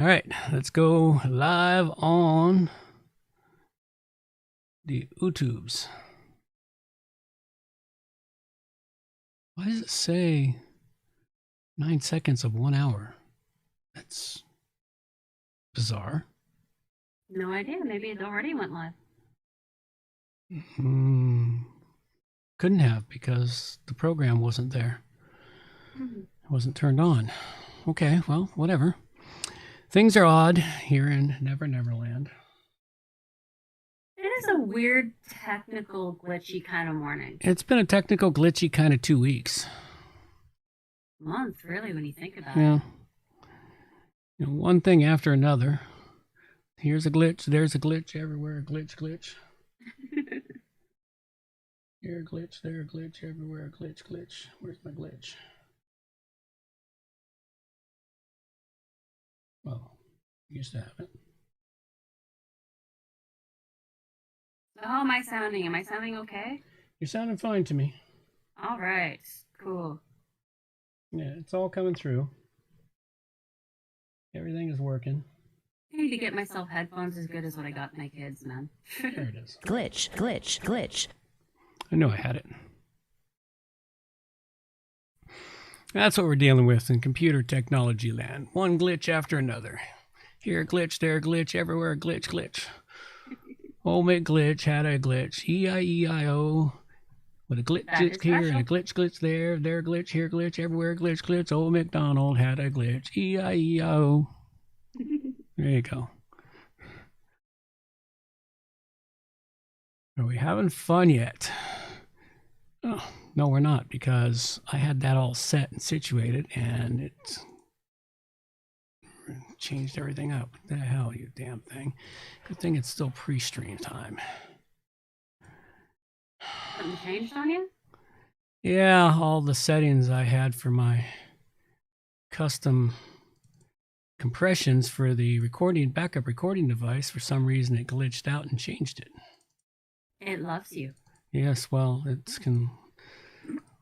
All right, let's go live on the YouTubes. Why does it say 9 seconds of 1 hour? That's bizarre. No idea. Maybe it already went live. Couldn't have because the program wasn't there. It wasn't turned on. Okay, well, whatever. Things are odd here in Never Neverland. It is a weird, technical, glitchy kind of morning. It's been a technical, glitchy kind of 2 weeks. Month, really, when you think about Yeah. it. You know, one thing after another. Here's a glitch, there's a glitch, everywhere a glitch, glitch. Here a glitch, there a glitch, everywhere a glitch, glitch. Where's my glitch? Well, used to have it. So how am I sounding? Am I sounding okay? You're sounding fine to me. All right, cool. Yeah, it's all coming through. Everything is working. I need to get myself headphones as good as what I got my kids, man. There it is. Glitch, glitch, glitch. I knew I had it. That's what we're dealing with in computer technology land. One glitch after another. Here a glitch, there a glitch, everywhere a glitch, glitch. Oh, make glitch, had a glitch. E-I-E-I-O. With a glitch here and a glitch there. There a glitch, here a glitch, everywhere a glitch, glitch. Old MacDonald had a glitch. E-I-E-I-O. There you go. Are we having fun yet? Oh, no, we're not, because I had that all set and situated, and it changed everything up. What the hell, you damn thing. Good thing it's still pre-stream time. Something changed on you? Yeah, all the settings I had for my custom compressions for the backup recording device, for some reason it glitched out and changed it. It loves you. Yes, well, it can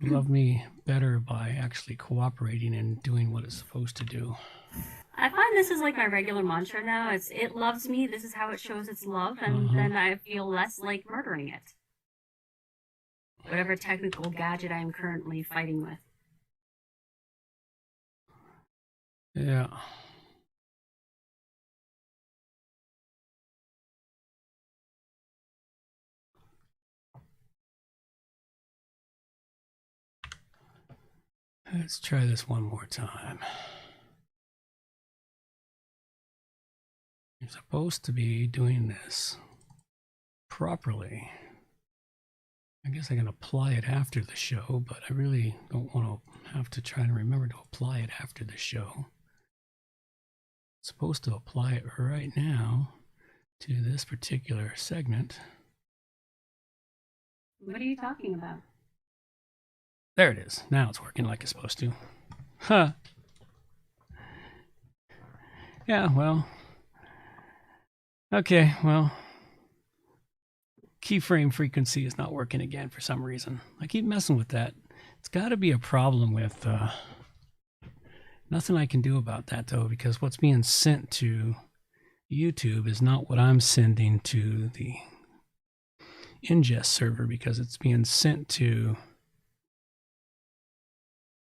love me better by actually cooperating and doing what it's supposed to do. I find this is like my regular mantra now. It's it loves me. This is how it shows its love, and then I feel less like murdering it. Whatever technical gadget I am currently fighting with. Yeah. Let's try this one more time. You're supposed to be doing this properly. I guess I can apply it after the show, but I really don't want to have to try to remember to apply it after the show. I'm supposed to apply it right now to this particular segment. What are you talking about? There it is. Now it's working like it's supposed to. Huh. Yeah, well. Okay, well. Keyframe frequency is not working again for some reason. I keep messing with that. It's got to be a problem with... nothing I can do about that, though, because what's being sent to YouTube is not what I'm sending to the ingest server, because it's being sent to...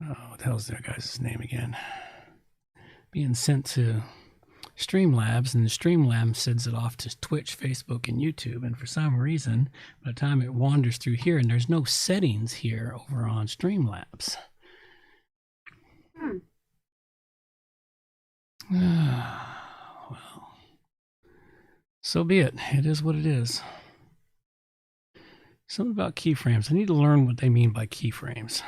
Oh, what the hell's that guy's name again? Being sent to Streamlabs, and the Streamlabs sends it off to Twitch, Facebook, and YouTube. And for some reason, by the time it wanders through here, and there's no settings here over on Streamlabs. Well, so be it. It is what it is. Something about keyframes. I need to learn what they mean by keyframes.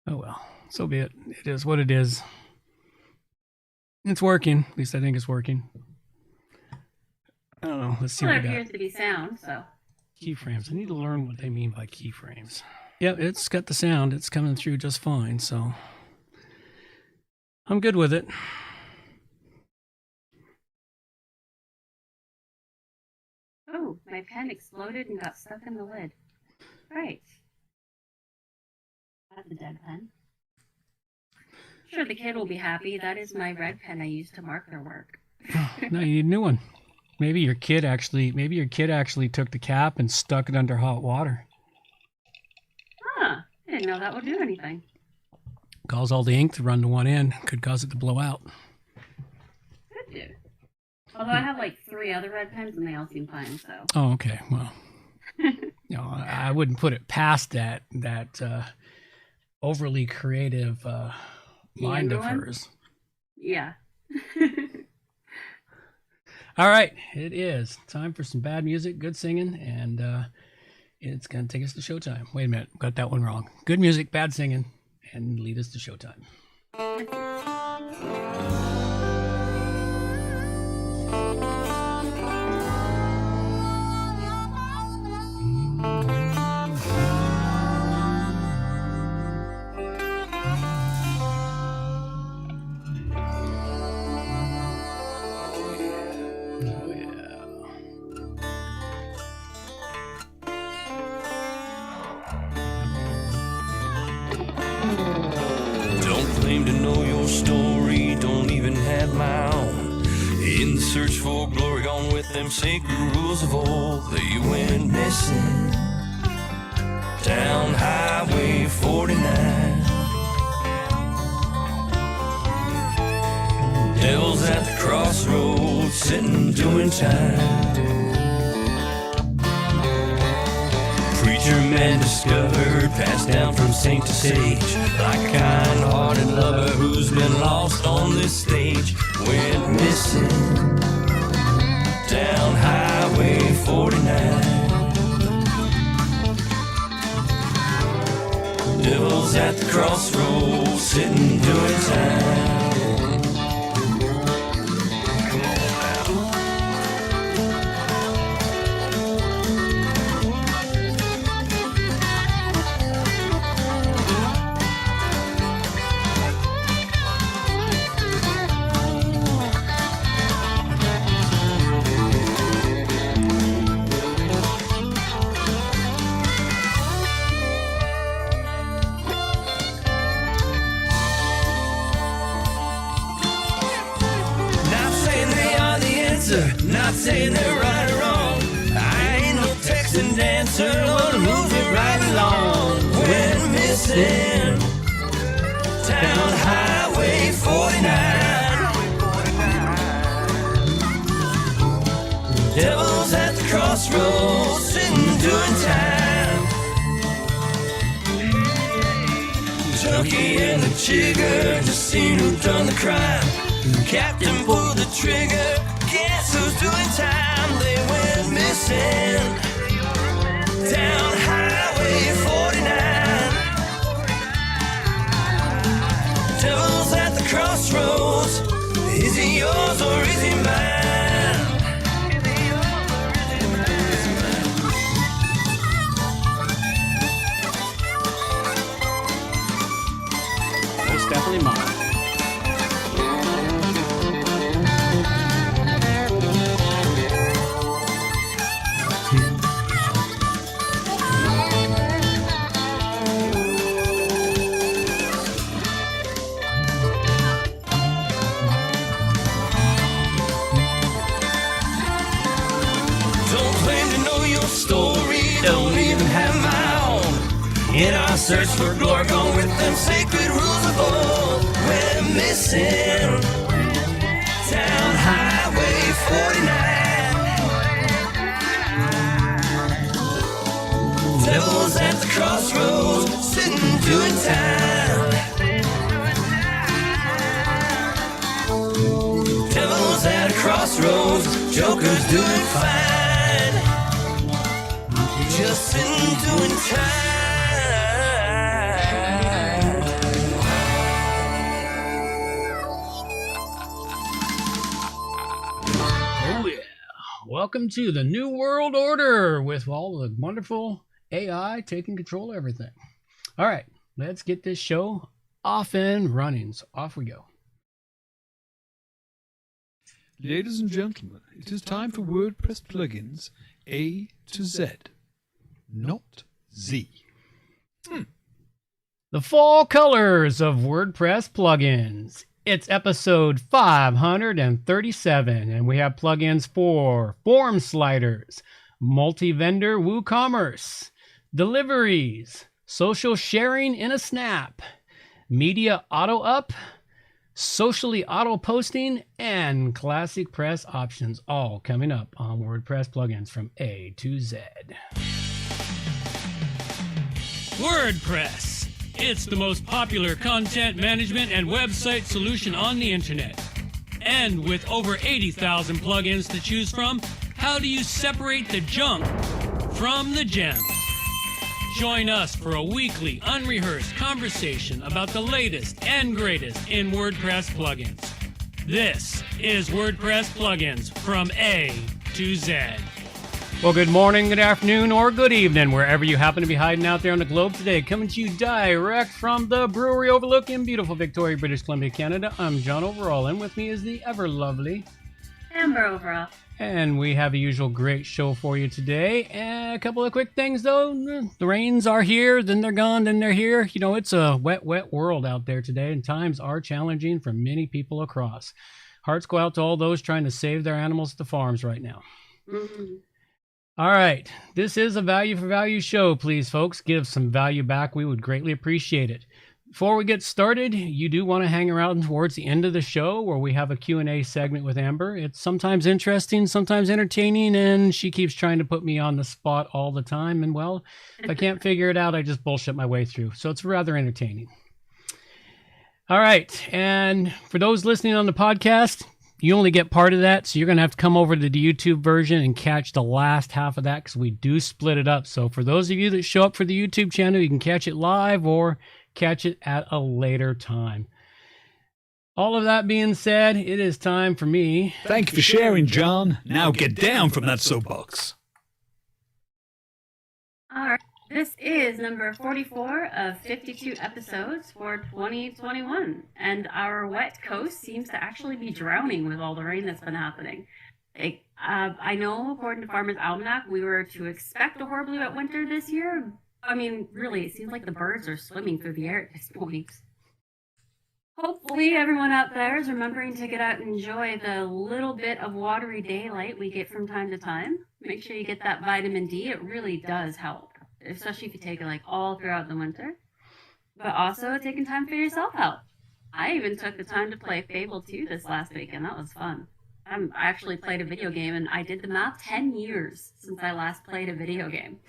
Oh well, so be it. It is what it is. It's working. At least I think it's working. I don't know. Let's see what we got. It appears to be sound, so. Keyframes. I need to learn what they mean by keyframes. Yep, it's got the sound. It's coming through just fine, so I'm good with it. Oh, my pen exploded and got stuck in the lid. Right. That's a dead pen. Sure, the kid will be happy. That is my red pen I use to mark their work. No, you need a new one. Maybe your kid actually took the cap and stuck it under hot water. Huh. I didn't know that would do anything. Cause all the ink to run to one end. Could cause it to blow out. Could do. Although I have like 3 other red pens and they all seem fine, so. Oh, okay. Well, I wouldn't put it past that overly creative mind of hers. Yeah. All right, it is time for some bad music, good singing, and it's going to take us to showtime. Wait a minute, got that one wrong. Good music, bad singing, and lead us to showtime. Claim to know your story, don't even have my own. In the search for glory, gone with them sacred rules of old. They went missing down Highway 49. Devil's at the crossroads, sitting doing time. Preacher man discovered, passed down from saint to sage, like a kind-hearted lover who's been lost on this stage. Went missing down Highway 49. Devil's at the crossroads, sitting doing time. Not saying they're right or wrong. I ain't no Texan dancer, wanna move it right along. Went missing down Highway 49. Devil's at the crossroads, sitting doing time. Junkie and the jigger, just seen who done the crime. Captain pulled the trigger, guess who's doing time? They went missing down Highway 49. Devil's at the crossroads, is he yours or is he mine? It's definitely mine. Don't even have my own. In our search for glory, gone with them sacred rules of old. We're missing down Highway 49. Devil's at the crossroads, sitting doing time. Devil's at a crossroads, Joker's doing fine. Just in doing time. Oh yeah. Welcome to the New World Order with all the wonderful AI taking control of everything. All right, let's get this show off and running. So off we go. Ladies and gentlemen, it is time for WordPress plugins A to Z, not Z. The fall colors of WordPress plugins. It's episode 537, and we have plugins for form sliders, Multi-Vender WooCommerce, Deliveries, social sharing in a snap, media auto up, socially auto posting, and ClassicPress options, all coming up on WordPress plugins from A to Z. WordPress. It's the most popular content management and website solution on the internet. And with over 80,000 plugins to choose from, how do you separate the junk from the gems? Join us for a weekly, unrehearsed conversation about the latest and greatest in WordPress plugins. This is WordPress plugins from A to Z. Well, good morning, good afternoon, or good evening, wherever you happen to be hiding out there on the globe today. Coming to you direct from the brewery overlook in beautiful Victoria, British Columbia, Canada. I'm John Overall, and with me is the ever-lovely Amber Overall. And we have a usual great show for you today. And a couple of quick things, though. The rains are here, then they're gone, then they're here. You know, it's a wet, wet world out there today, and times are challenging for many people across. Hearts go out to all those trying to save their animals at the farms right now. Mm-hmm. All right, this is a value for value show. Please, folks, give some value back. We would greatly appreciate it. Before we get started, you do want to hang around towards the end of the show where we have a Q&A segment with Amber. It's sometimes interesting, sometimes entertaining, and she keeps trying to put me on the spot all the time. And, well, if I can't figure it out, I just bullshit my way through. So it's rather entertaining. All right, and for those listening on the podcast, you only get part of that, so you're going to have to come over to the YouTube version and catch the last half of that because we do split it up. So for those of you that show up for the YouTube channel, you can catch it live or catch it at a later time. All of that being said, it is time for me. Thank you for sharing, John. Now get down from that soapbox. All right. This is number 44 of 52 episodes for 2021, and our wet coast seems to actually be drowning with all the rain that's been happening. I know, according to Farmer's Almanac, we were to expect a horribly wet winter this year. I mean, really, it seems like the birds are swimming through the air at this point. Hopefully, everyone out there is remembering to get out and enjoy the little bit of watery daylight we get from time to time. Make sure you get that vitamin D. It really does help, especially if you take it like all throughout the winter. But also taking time for your self-help. I even took the time to play Fable 2 this last week, and that was fun. I actually played a video game, and I did the math, 10 years since I last played a video game.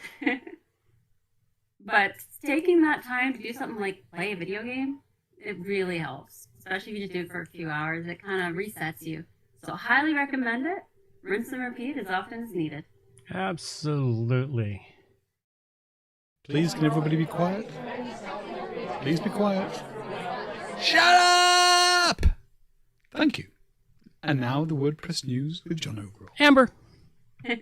But taking that time to do something like play a video game, it really helps. Especially if you just do it for a few hours, it kind of resets you. So highly recommend it. Rinse and repeat as often as needed. Absolutely. Please, can everybody be quiet? Please be quiet. Shut up! Thank you. And now the WordPress news with John Overall. Amber. So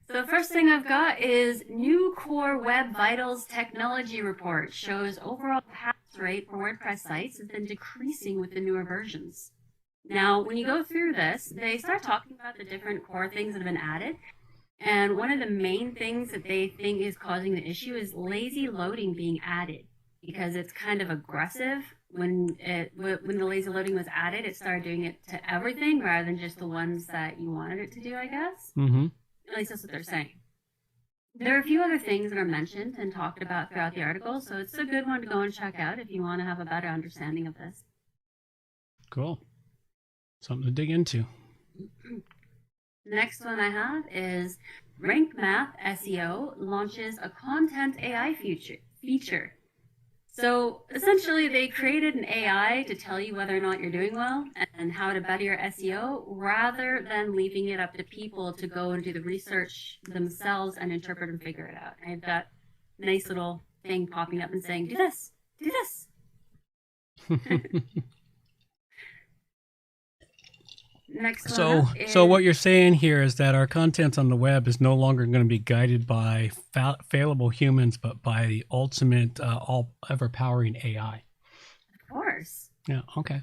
the first thing I've got is new Core Web Vitals Technology Report shows overall pass rate for WordPress sites has been decreasing with the newer versions. Now, when you go through this, they start talking about the different core things that have been added. And one of the main things that they think is causing the issue is lazy loading being added, because it's kind of aggressive. When the lazy loading was added, it started doing it to everything rather than just the ones that you wanted it to do, I guess. Mm-hmm. At least that's what they're saying. There are a few other things that are mentioned and talked about throughout the article, so it's a good one to go and check out if you want to have a better understanding of this. Cool. Something to dig into. Next one I have is Rank Math Seo launches a content AI feature. So essentially they created an AI to tell you whether or not you're doing well and how to better your SEO rather than leaving it up to people to go and do the research themselves and interpret and figure it out. I've got a nice little thing popping up and saying, do this, do this. Next one So what you're saying here is that our content on the web is no longer going to be guided by fallible humans, but by the ultimate, all-ever-powering AI. Of course. Yeah, okay.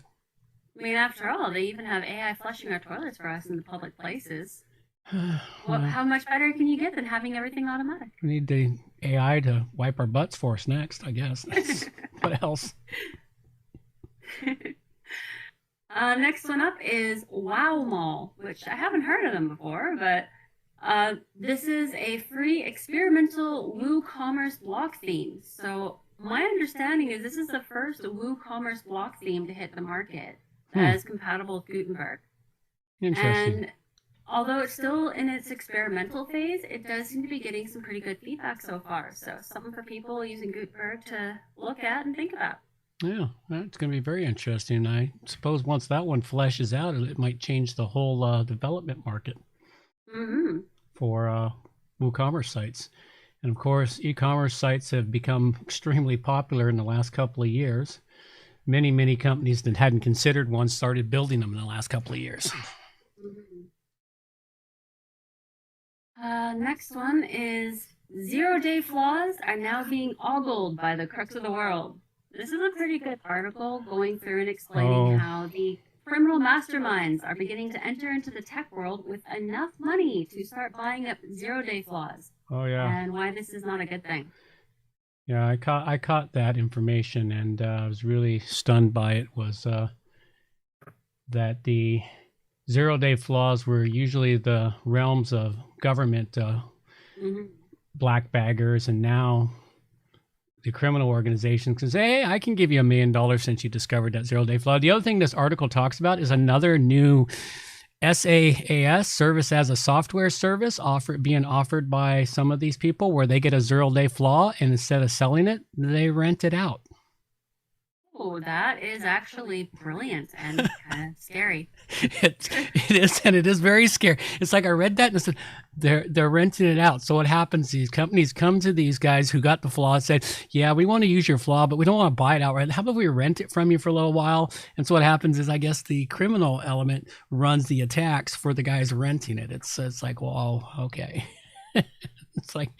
I mean, after all, they even have AI flushing our toilets for us in the public places. Well, how much better can you get than having everything automatic? We need to AI to wipe our butts for us next, I guess. What else? Next one up is Wow Mall, which I haven't heard of them before, but this is a free experimental WooCommerce block theme. So my understanding is this is the first WooCommerce block theme to hit the market that is compatible with Gutenberg. Interesting. And although it's still in its experimental phase, it does seem to be getting some pretty good feedback so far. So something for people using Gutenberg to look at and think about. Yeah, that's going to be very interesting. I suppose once that one fleshes out, it might change the whole development market for WooCommerce sites. And of course, e-commerce sites have become extremely popular in the last couple of years. Many, many companies that hadn't considered one started building them in the last couple of years. Next one is 0-day flaws are now being ogled by the crooks of the world. This is a pretty good article going through and explaining how the criminal masterminds are beginning to enter into the tech world with enough money to start buying up 0-day flaws. Oh, yeah. And why this is not a good thing. Yeah, I caught that information, and I was really stunned by it. Was that the 0-day flaws were usually the realms of government black baggers, and now the criminal organizations can say, hey, I can give you $1 million since you discovered that 0-day flaw. The other thing this article talks about is another new SaaS, service as a software service, being offered by some of these people where they get a 0-day flaw, and instead of selling it, they rent it out. Oh, that is actually brilliant and kind of scary. It is, and it is very scary. It's like I read that and I said, they're renting it out. So what happens? These companies come to these guys who got the flaw and said, yeah, we want to use your flaw, but we don't want to buy it outright. How about we rent it from you for a little while? And so what happens is, I guess the criminal element runs the attacks for the guys renting it. It's like, well, okay. It's like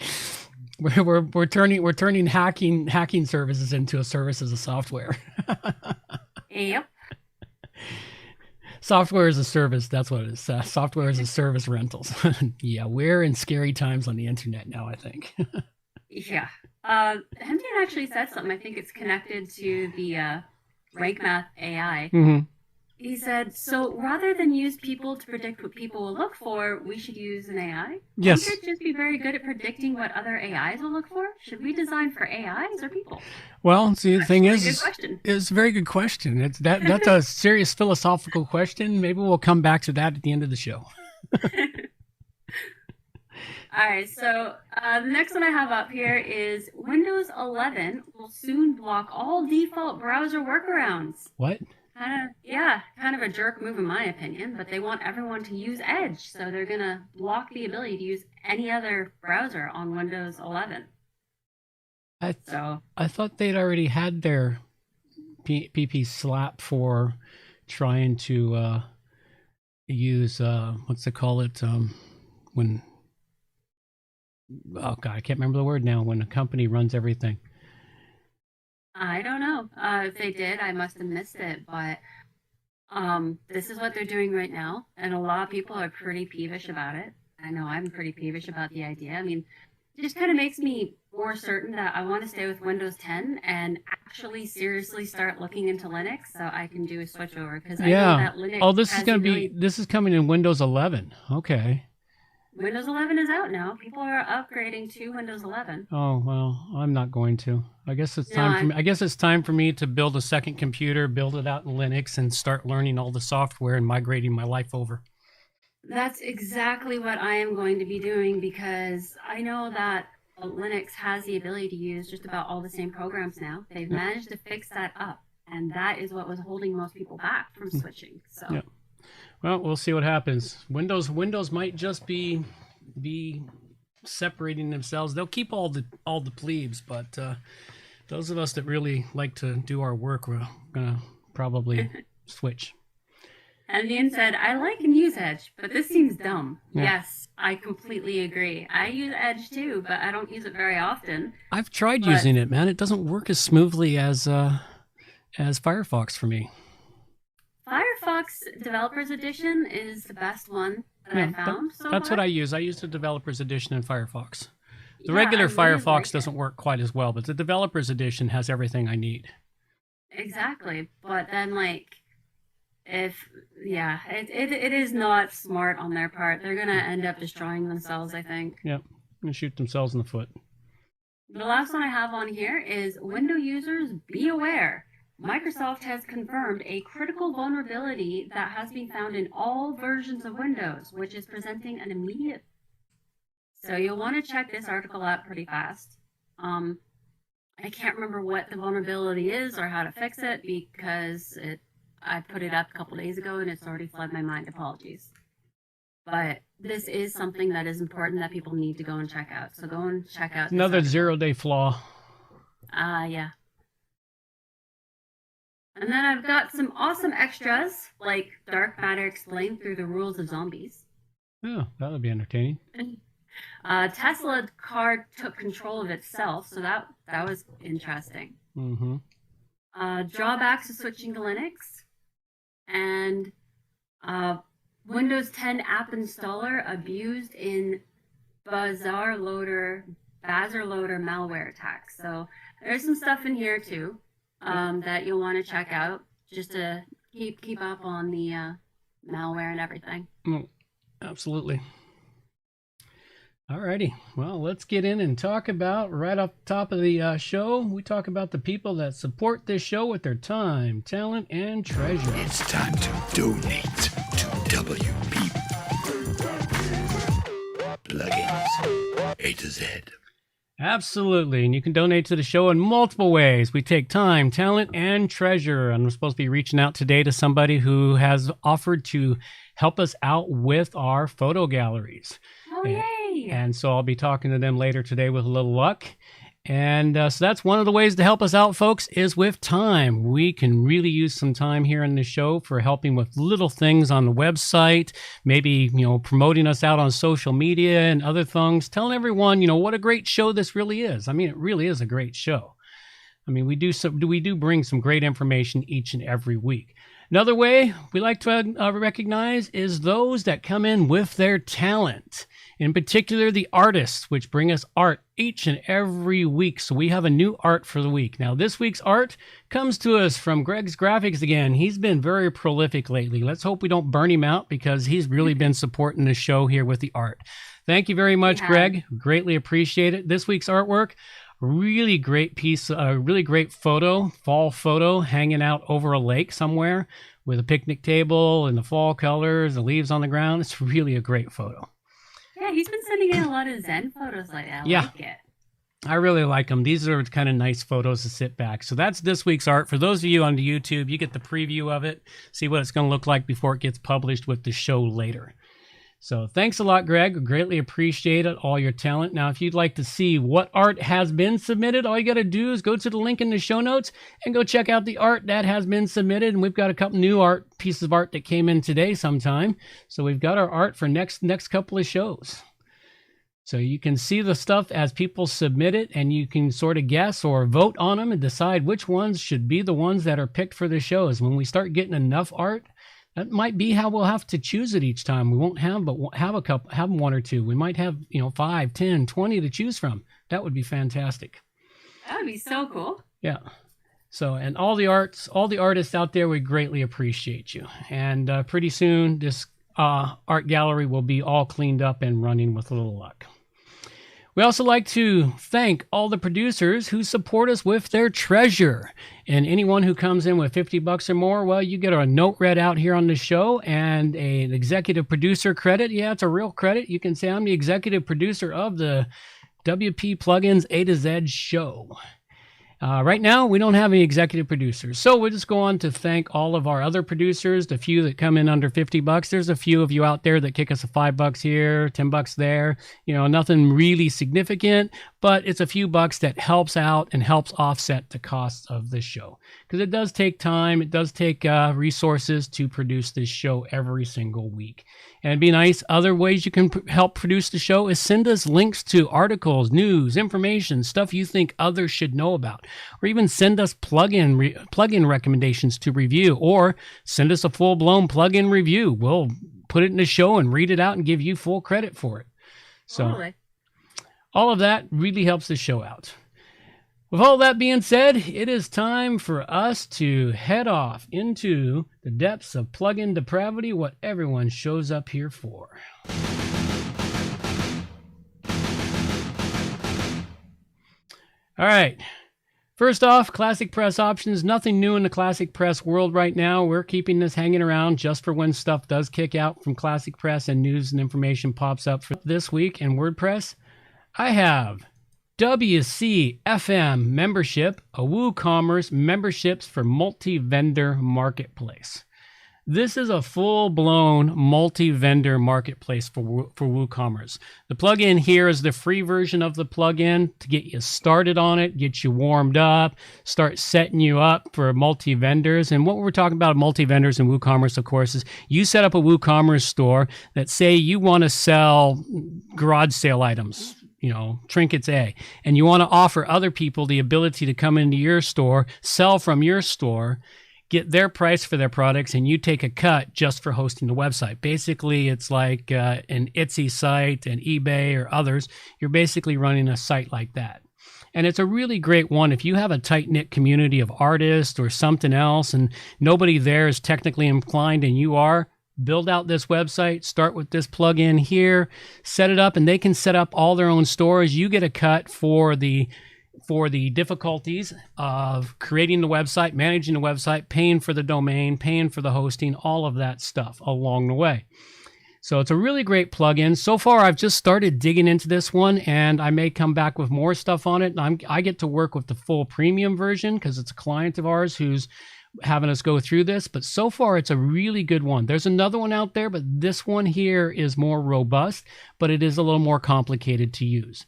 we're turning hacking services into a service as a software. Yep. Software as a service, that's what it is. Software as a service rentals. Yeah, we're in scary times on the internet now, I think. Yeah. Hemdian actually said something. I think it's connected to the Rank Math AI. He said, so rather than use people to predict what people will look for, we should use an AI? Yes. Wouldn't it just be very good at predicting what other AIs will look for? Should we design for AIs or people? Well, see, the thing is, it's a very good question. That's a serious philosophical question. Maybe we'll come back to that at the end of the show. All right, so the next one I have up here is Windows 11 will soon block all default browser workarounds. What? Kind of a jerk move in my opinion, but they want everyone to use Edge, so they're going to block the ability to use any other browser on Windows 11. I thought they'd already had their PP slap for trying to use, what's it call it, when, oh God, I can't remember the word now, when a company runs everything. I don't know. If they did, I must have missed it. But this is what they're doing right now. And a lot of people are pretty peevish about it. I know I'm pretty peevish about the idea. I mean, it just kind of makes me more certain that I want to stay with Windows 10 and actually seriously start looking into Linux so I can do a switch over. Because I know that Linux this is coming in Windows 11. Okay. Windows 11 is out now. People are upgrading to Windows 11. Oh, well, I'm not going to. I guess it's time for me. I guess it's time for me to build a second computer, build it out in Linux, and start learning all the software and migrating my life over. That's exactly what I am going to be doing, because I know that Linux has the ability to use just about all the same programs now. They've managed to fix that up, and that is what was holding most people back from switching. So. Yeah. Well, we'll see what happens. Windows might just be separating themselves. They'll keep all the plebes, but those of us that really like to do our work, we're gonna probably switch. And Ian said, I like and use Edge, but this seems dumb. Yeah. Yes, I completely agree. I use Edge too, but I don't use it very often. I've tried using it, man. It doesn't work as smoothly as Firefox for me. Firefox Developers Edition is the best one that I found so That's far. what I use. I use the Developers Edition in Firefox. The Yeah, regular I really Firefox like it. doesn't work quite as well, but the developer's edition has everything I need. Exactly. But then, like, it is not smart on their part. They're going to end up destroying themselves, I think. Yep. And shoot themselves in the foot. The last one I have on here is Window users, be aware. Microsoft has confirmed a critical vulnerability that has been found in all versions of Windows, which is presenting an immediate. So you'll want to check this article out pretty fast. I can't remember what the vulnerability is or how to fix it because I put it up a couple days ago and it's already fled my mind. Apologies. But this is something that is important that people need to go and check out. So go and check out. Another 0-day flaw. Yeah. And then I've got some awesome extras, like Dark Matter explained through the rules of zombies. Oh, that would be entertaining. Tesla car took control of itself, so that was interesting. Mm-hmm. Drawbacks of switching to Linux, and Windows 10 app installer abused in Bazaar loader malware attacks. So there's some stuff in here too that you'll want to check out just to keep up on the malware and everything. Absolutely. Alrighty, well, let's get in and talk about, right off the top of the show, we talk about the people that support this show with their time, talent, and treasure. It's time to donate to WP Plugins A to Z. Absolutely, and you can donate to the show in multiple ways. We take time, talent, and treasure. And I'm supposed to be reaching out today to somebody who has offered to help us out with our photo galleries. Oh, yay! And so I'll be talking to them later today with a little luck. And so that's one of the ways to help us out, folks, is with time. We can really use some time here in the show for helping with little things on the website, maybe, promoting us out on social media and other things, telling everyone, what a great show this really is. I mean, it really is a great show. I mean, we do bring some great information each and every week. Another way we like to recognize is those that come in with their talent. In particular, the artists, which bring us art each and every week. So we have a new art for the week. Now, this week's art comes to us from Greg's Graphics again. He's been very prolific lately. Let's hope we don't burn him out because he's really been supporting the show here with the art. Thank you very much, Greg. Greatly appreciate it. This week's artwork, really great piece, really great photo, fall photo, hanging out over a lake somewhere with a picnic table and the fall colors, the leaves on the ground. It's really a great photo. Yeah, he's been sending in a lot of Zen photos lately. I like it. I really like them. These are kind of nice photos to sit back. So that's this week's art. For those of you on the YouTube, you get the preview of it, see what it's going to look like before it gets published with the show later. So thanks a lot, Greg. Greatly appreciate it, all your talent. Now, if you'd like to see what art has been submitted, all you got to do is go to the link in the show notes and go check out the art that has been submitted. And we've got a couple new pieces of art that came in today sometime. So we've got our art for next couple of shows. So you can see the stuff as people submit it, and you can sort of guess or vote on them and decide which ones should be the ones that are picked for the shows. When we start getting enough art, that might be how we'll have to choose it each time. We won't have, but we'll have one or two. We might have, 5, 10, 20 to choose from. That would be fantastic. That would be so cool. Yeah. So, and all the artists out there, we greatly appreciate you. And pretty soon, this art gallery will be all cleaned up and running with a little luck. We also like to thank all the producers who support us with their treasure. And anyone who comes in with $50 or more, well, you get a note read out here on the show and an executive producer credit. Yeah, it's a real credit. You can say I'm the executive producer of the WP Plugins A to Z show. Right now, we don't have any executive producers, so we'll just go on to thank all of our other producers, the few that come in under $50. There's a few of you out there that kick us a $5 here, $10 there, nothing really significant, but it's a few bucks that helps out and helps offset the costs of this show. Because it does take time, it does take resources to produce this show every single week. And it'd be nice. Other ways you can help produce the show is send us links to articles, news, information, stuff you think others should know about. Or even send us plugin recommendations to review, or send us a full-blown plugin review. We'll put it in the show and read it out and give you full credit for it. So, Totally. All of that really helps the show out. With all that being said, it is time for us to head off into the depths of plugin depravity, what everyone shows up here for. All right. First off, ClassicPress options. Nothing new in the ClassicPress world right now. We're keeping this hanging around just for when stuff does kick out from ClassicPress and news and information pops up for this week in WordPress. I have WCFM membership, a WooCommerce memberships for multi-vendor marketplace. This is a full-blown multi-vendor marketplace for WooCommerce. The plugin here is the free version of the plugin to get you started on it, get you warmed up, start setting you up for multi-vendors. And what we're talking about multi-vendors in WooCommerce, of course, is you set up a WooCommerce store that say you want to sell garage sale items, trinkets A, and you want to offer other people the ability to come into your store, sell from your store, get their price for their products, and you take a cut just for hosting the website. Basically, it's like an Etsy site, an eBay, or others. You're basically running a site like that. And it's a really great one if you have a tight-knit community of artists or something else, and nobody there is technically inclined and you are. Build out this website, start with this plugin here, set it up, and they can set up all their own stores. You get a cut for the difficulties of creating the website, managing the website, paying for the domain, paying for the hosting, all of that stuff along the way. So it's a really great plugin. So far, I've just started digging into this one, and I may come back with more stuff on it. I get to work with the full premium version because it's a client of ours who's having us go through this, but so far it's a really good one. There's another one out there, but this one here is more robust, but it is a little more complicated to use.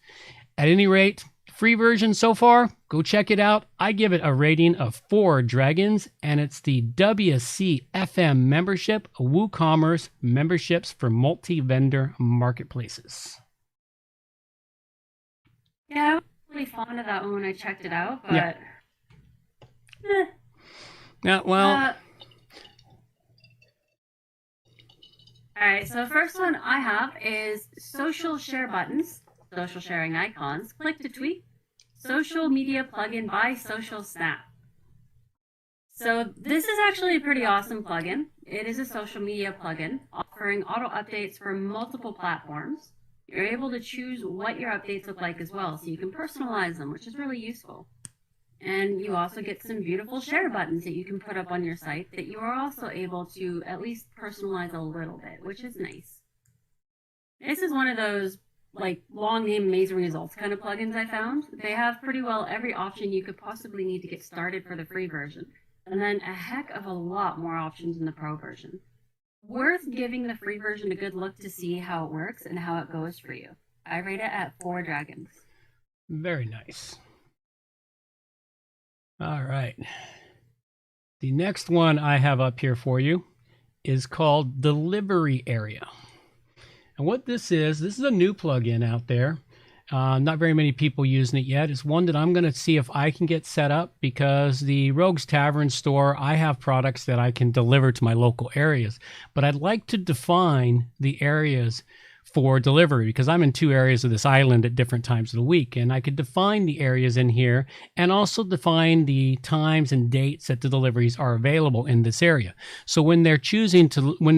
At any rate, free version so far, go check it out. I give it a rating of 4 dragons, and it's the WCFM membership, WooCommerce memberships for multi-vendor marketplaces. Yeah, I was really fond of that one when I checked it out, but yeah. Yeah, well. All right, so the first one I have is social share buttons, social sharing icons, click to tweet, social media plugin by Social Snap. So this is actually a pretty awesome plugin. It is a social media plugin offering auto updates for multiple platforms. You're able to choose what your updates look like as well, so you can personalize them, which is really useful. And you also get some beautiful share buttons that you can put up on your site that you are also able to at least personalize a little bit, which is nice. This is one of those long name amazing results kind of plugins I found. They have pretty well every option you could possibly need to get started for the free version, and then a heck of a lot more options in the pro version. Worth giving the free version a good look to see how it works and how it goes for you. I rate it at 4 dragons. Very nice. All right. The next one I have up here for you is called Delivery Area. And what this is a new plugin out there. Not very many people using it yet. It's one that I'm going to see if I can get set up because the Rogue's Tavern store, I have products that I can deliver to my local areas. But I'd like to define the areas for delivery because I'm in 2 areas of this island at different times of the week, and I could define the areas in here and also define the times and dates that the deliveries are available in this area. So when they're when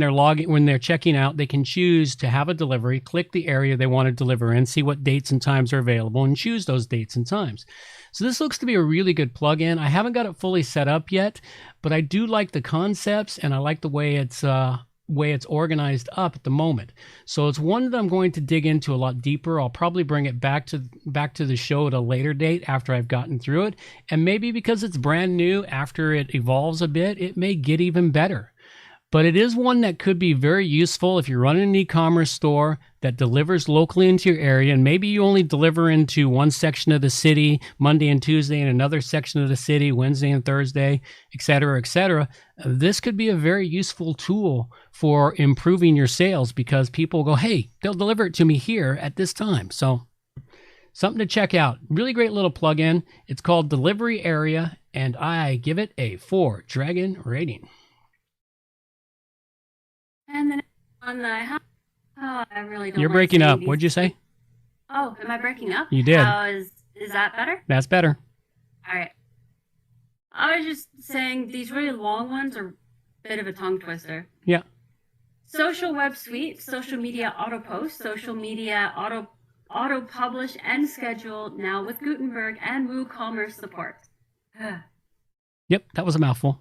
they're checking out, they can choose to have a delivery, click the area they want to deliver in, see what dates and times are available, and choose those dates and times. So this looks to be a really good plugin. I haven't got it fully set up yet, but I do like the concepts and I like the way it's organized up at the moment. So it's one that I'm going to dig into a lot deeper. I'll probably bring it back to the show at a later date after I've gotten through it. And maybe because it's brand new, after it evolves a bit, it may get even better. But it is one that could be very useful if you're running an e-commerce store that delivers locally into your area, and maybe you only deliver into one section of the city Monday and Tuesday and another section of the city Wednesday and Thursday, et cetera, et cetera. This could be a very useful tool for improving your sales because people go, hey, they'll deliver it to me here at this time. So something to check out. Really great little plugin. It's called Delivery Area, and I give it a 4 dragon rating. And then on the I really don't. You're breaking up. What'd you say? Oh, am I breaking up? You did. Is that better? That's better. All right. I was just saying these really long ones are a bit of a tongue twister. Yeah. Social web suite, social media auto post, social media auto publish and schedule now with Gutenberg and WooCommerce support. Yep, that was a mouthful.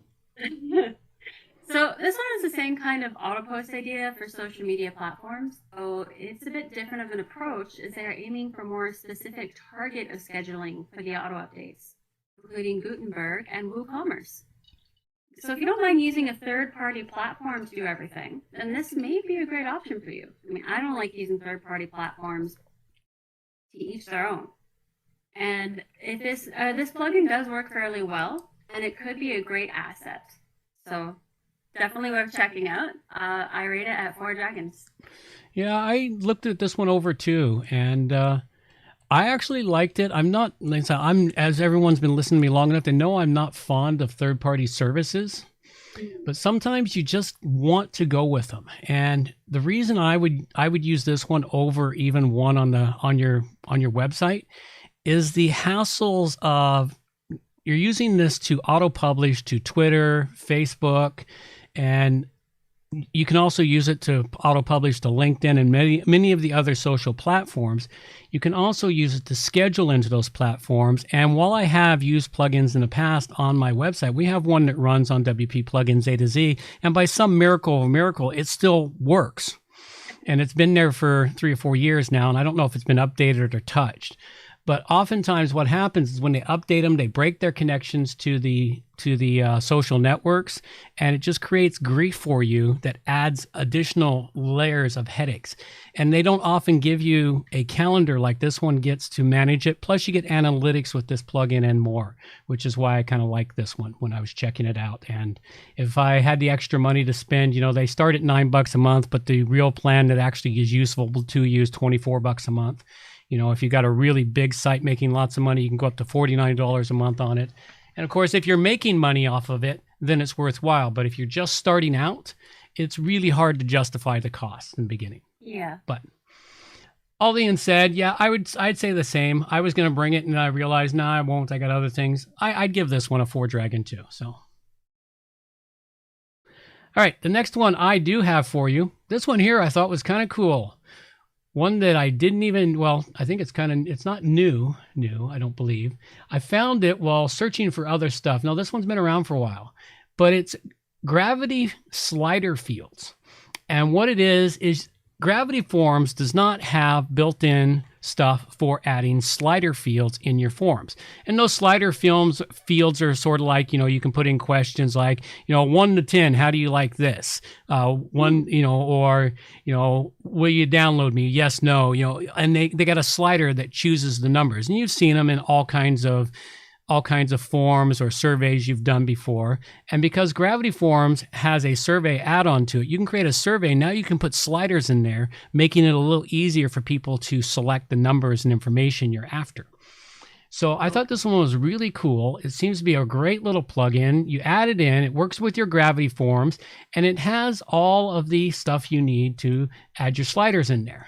So this one is the same kind of auto post idea for social media platforms. So it's a bit different of an approach as they are aiming for more specific target of scheduling for the auto updates, including Gutenberg and WooCommerce. So if you don't mind using a third-party platform to do everything, then this may be a great option for you. I mean, I don't like using third-party platforms, to each their own. And if this plugin does work fairly well, and it could be a great asset. So definitely worth checking out. I rate it at 4 dragons. Yeah, I looked at this one over too, and I actually liked it. As everyone's been listening to me long enough, they know I'm not fond of third-party services, but sometimes you just want to go with them. And the reason I would use this one over even one on your website is the hassles of you're using this to auto-publish to Twitter, Facebook, and you can also use it to auto-publish to LinkedIn and many of the other social platforms. You can also use it to schedule into those platforms. And while I have used plugins in the past on my website, we have one that runs on WP Plugins A to Z, and by some miracle, it still works. And it's been there for 3 or 4 years now, and I don't know if it's been updated or touched. But oftentimes what happens is when they update them, they break their connections to the social networks, and it just creates grief for you that adds additional layers of headaches. And they don't often give you a calendar like this one gets to manage it. Plus you get analytics with this plugin and more, which is why I kind of like this one when I was checking it out. And if I had the extra money to spend, they start at $9 a month, but the real plan that actually is useful to you is $24 a month. If you got a really big site making lots of money, you can go up to $49 a month on it. And of course, if you're making money off of it, then it's worthwhile. But if you're just starting out, it's really hard to justify the cost in the beginning. Yeah. But all being said, yeah, I'd say the same. I was going to bring it, and I realized, nah, I won't. I got other things. I'd give this one a 4 dragon too. So, all right, the next one I do have for you. This one here I thought was kind of cool. One that I didn't even, I think it's not new, I don't believe. I found it while searching for other stuff. Now, this one's been around for a while, but it's Gravity Slider Fields. And what it is Gravity Forms does not have built-in stuff for adding slider fields in your forms. And those slider fields are sort of like, you can put in questions like, 1 to 10, how do you like this? Will you download me? Yes, no, and they got a slider that chooses the numbers. And you've seen them in all kinds of forms or surveys you've done before. And because Gravity Forms has a survey add-on to it, you can create a survey. Now you can put sliders in there, making it a little easier for people to select the numbers and information you're after. So I thought this one was really cool. It seems to be a great little plugin. You add it in, it works with your Gravity Forms, and it has all of the stuff you need to add your sliders in there.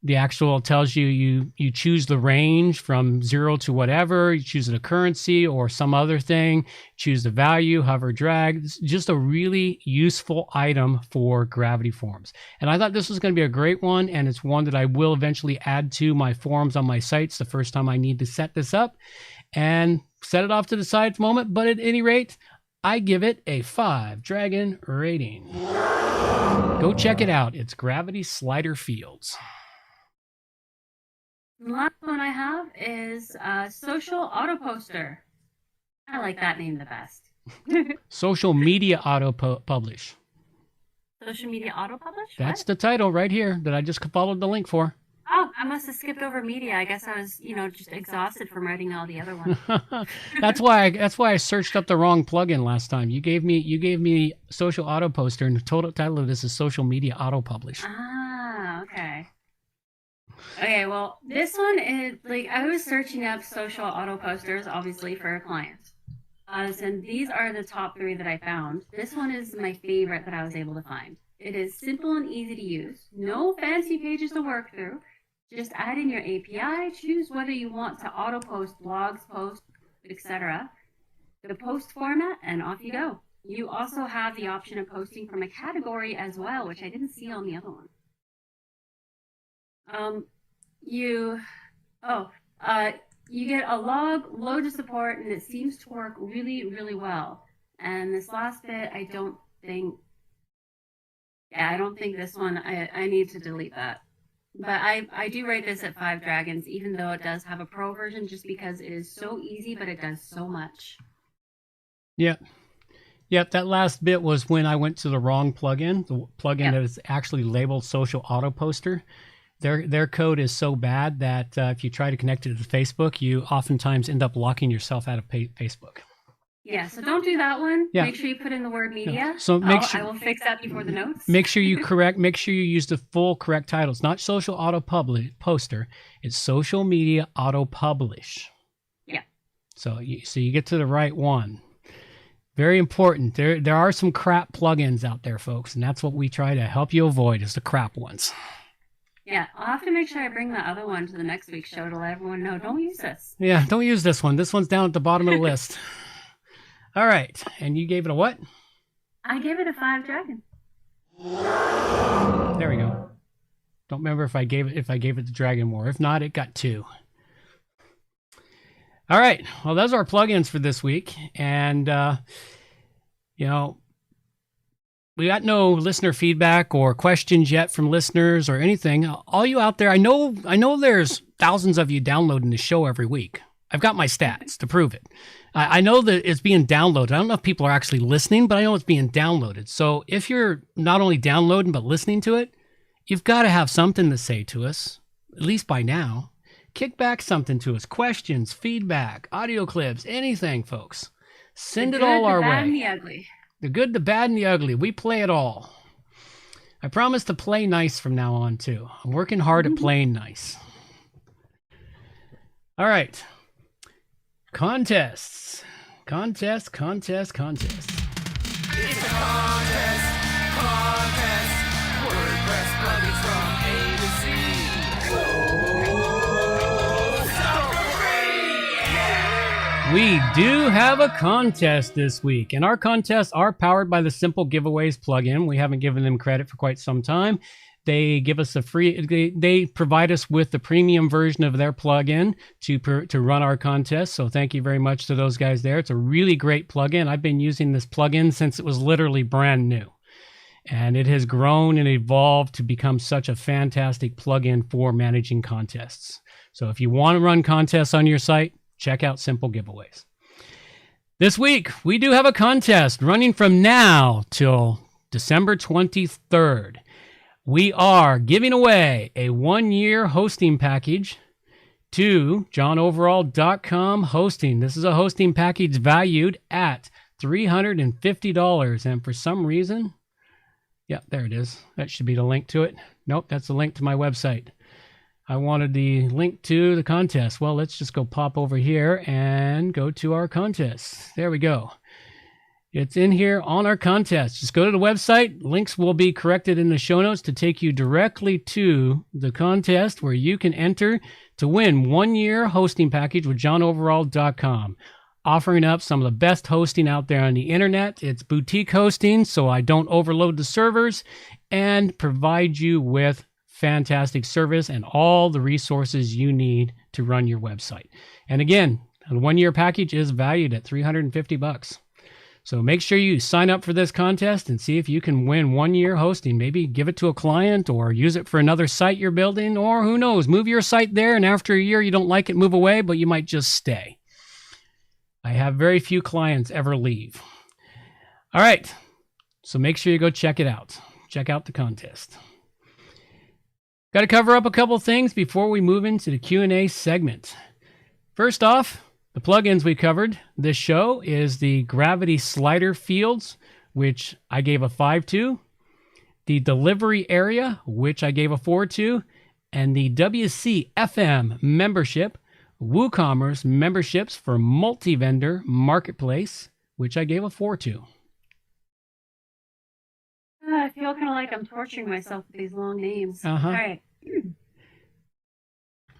The actual tells you choose the range from 0 to whatever, you choose a currency or some other thing, choose the value, hover, drag. It's just a really useful item for Gravity Forms. And I thought this was going to be a great one, and it's one that I will eventually add to my forms on my sites the first time I need to set this up and set it off to the side at the moment. But at any rate, I give it a 5 dragon rating. Go check it out. It's Gravity Slider Fields. The last one I have is Social Auto Poster. I like that name the best. Social Media Auto Publish. Social Media Auto Publish? That's the title right here that I just followed the link for. Oh, I must have skipped over media. I guess I was, just exhausted from writing all the other ones. That's why I searched up the wrong plugin last time. You gave me Social Auto Poster, and the total title of this is Social Media Auto Publish. Ah, okay. Okay, well, this one is, I was searching up social auto posters, obviously, for a client. And these are the top 3 that I found. This one is my favorite that I was able to find. It is simple and easy to use. No fancy pages to work through. Just add in your API, choose whether you want to auto post blogs, posts, etc., the post format, and off you go. You also have the option of posting from a category as well, which I didn't see on the other one. You get a log, load of support, and it seems to work really, really well. And this last bit, I don't think this one, I need to delete that. But I do rate this at 5 dragons, even though it does have a pro version, just because it is so easy, but it does so much. Yeah. Yep, that last bit was when I went to the wrong plugin. The plugin that is actually labeled Social Auto Poster. Their code is so bad that if you try to connect it to Facebook, you oftentimes end up locking yourself out of Facebook. Yeah, so don't do that one. Yeah. Make sure you put in the word media. Yeah. So make sure I will fix that before the notes. Make sure you use the full correct title. It's not Social Auto Poster. It's Social Media Auto Publish. Yeah. So you get to the right one. Very important. There are some crap plugins out there, folks, and that's what we try to help you avoid, is the crap ones. Yeah, I'll have to make sure I bring the other one to the next week's show to let everyone know, don't use this. Yeah, don't use this one. This one's down at the bottom of the list. All right, and you gave it a what? I gave it a 5 dragon. There we go. Don't remember if I gave it the dragon more. If not, it got 2. All right, well, those are our plugins for this week, and we got no listener feedback or questions yet from listeners or anything. All you out there, I know there's thousands of you downloading the show every week. I've got my stats to prove it. I know that it's being downloaded. I don't know if people are actually listening, but I know it's being downloaded. So if you're not only downloading but listening to it, you've got to have something to say to us, at least by now. Kick back something to us. Questions, feedback, audio clips, anything, folks. Send it all our way. The good, the bad, and the ugly. The good, the bad, and the ugly. We play it all. I promise to play nice from now on, too. I'm working hard at playing nice. All right. Contests. Contest. It's a contest. WordPress plugins from A to Z. We do have a contest this week, and our contests are powered by the Simple Giveaways plugin. We haven't given them credit for quite some time. They give us they provide us with the premium version of their plugin to run our contest. So thank you very much to those guys there. It's a really great plugin. I've been using this plugin since it was literally brand new, and it has grown and evolved to become such a fantastic plugin for managing contests. So if you want to run contests on your site, check out Simple Giveaways. This week, we do have a contest running from now till December 23rd. We are giving away a 1-year hosting package to johnoverall.com hosting. This is a hosting package valued at $350. And for some reason, yeah, there it is. That should be the link to it. Nope, that's the link to my website. I wanted the link to the contest. Well, let's just go pop over here and go to our contest. There we go. It's in here on our contest. Just go to the website. Links will be corrected in the show notes to take you directly to the contest where you can enter to win 1-year hosting package with johnoverall.com. Offering up some of the best hosting out there on the internet. It's boutique hosting, so I don't overload the servers, and provide you with fantastic service and all the resources you need to run your website. And again, the 1-year package is valued at $350. So make sure you sign up for this contest and see if you can win 1-year hosting. Maybe give it to a client or use it for another site you're building, or who knows, move your site there, and after a year you don't like it, move away, but you might just stay. I have very few clients ever leave. All right, so make sure you go check it out. Check out the contest. Got to cover up a couple things before we move into the Q&A segment. First off, the plugins we covered this show is the Gravity Slider Fields, which I gave a 5 to, the Delivery Area, which I gave a 4 to, and the WCFM membership, WooCommerce memberships for Multi-Vender Marketplace, which I gave a 4 to. I feel kind of like I'm torturing myself with these long names. Uh-huh. All right.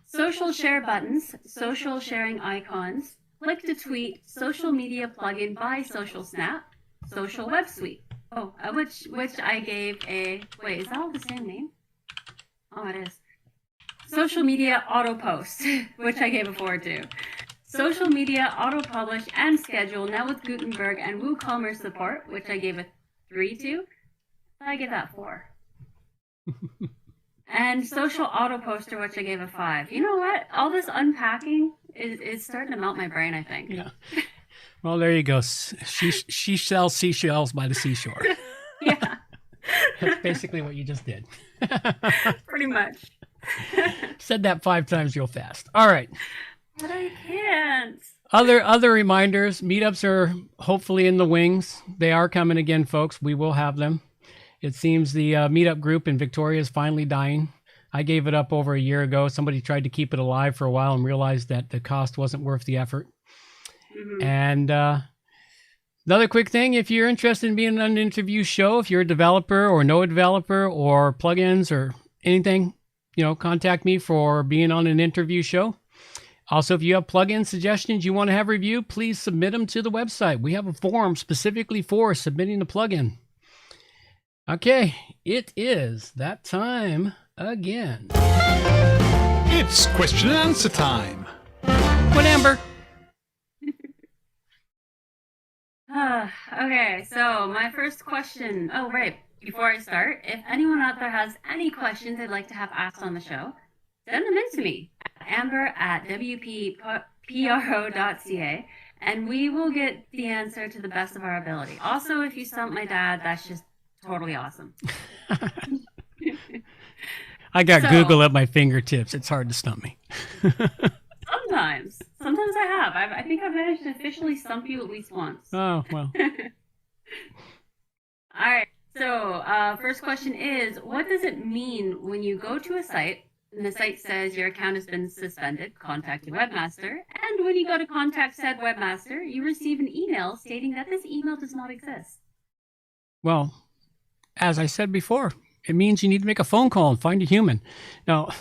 social share buttons, social sharing icons, click to tweet, social media plugin by Social Snap, social web suite. Oh, which I gave a, wait, is that all the same name? Oh, it is. Social media auto post, which I gave a 4 to. Social media auto publish and schedule, now with Gutenberg and WooCommerce support, which I gave a 3 to. I give that 4. And social auto poster, which I gave a 5. You know what? All this unpacking is starting to melt my brain, I think. Yeah. Well, there you go. She sells seashells by the seashore. Yeah. That's basically what you just did. Pretty much. Said that 5 times real fast. All right. But I can't. Other reminders. Meetups are hopefully in the wings. They are coming again, folks. We will have them. It seems the meetup group in Victoria is finally dying. I gave it up over a year ago. Somebody tried to keep it alive for a while and realized that the cost wasn't worth the effort. Mm-hmm. And another quick thing, if you're interested in being on an interview show, if you're a developer or know a developer or plugins or anything, contact me for being on an interview show. Also, if you have plugin suggestions you want to have reviewed, please submit them to the website. We have a form specifically for submitting the plugin. Okay, it is that time again. It's question and answer time. What, Amber? Okay, so my first question. Oh, right. Before I start, if anyone out there has any questions they'd like to have asked on the show, send them in to me, amber@wppro.ca, and we will get the answer to the best of our ability. Also, if you stump my dad, that's just totally awesome. I got Google at my fingertips. It's hard to stump me. Sometimes I have. I think I've managed to officially stump you at least once. Oh, well. All right. So, first question is, what does it mean when you go to a site and the site says your account has been suspended, contact your webmaster, and when you go to contact said webmaster, you receive an email stating that this email does not exist? Well, as I said before, it means you need to make a phone call and find a human. Now,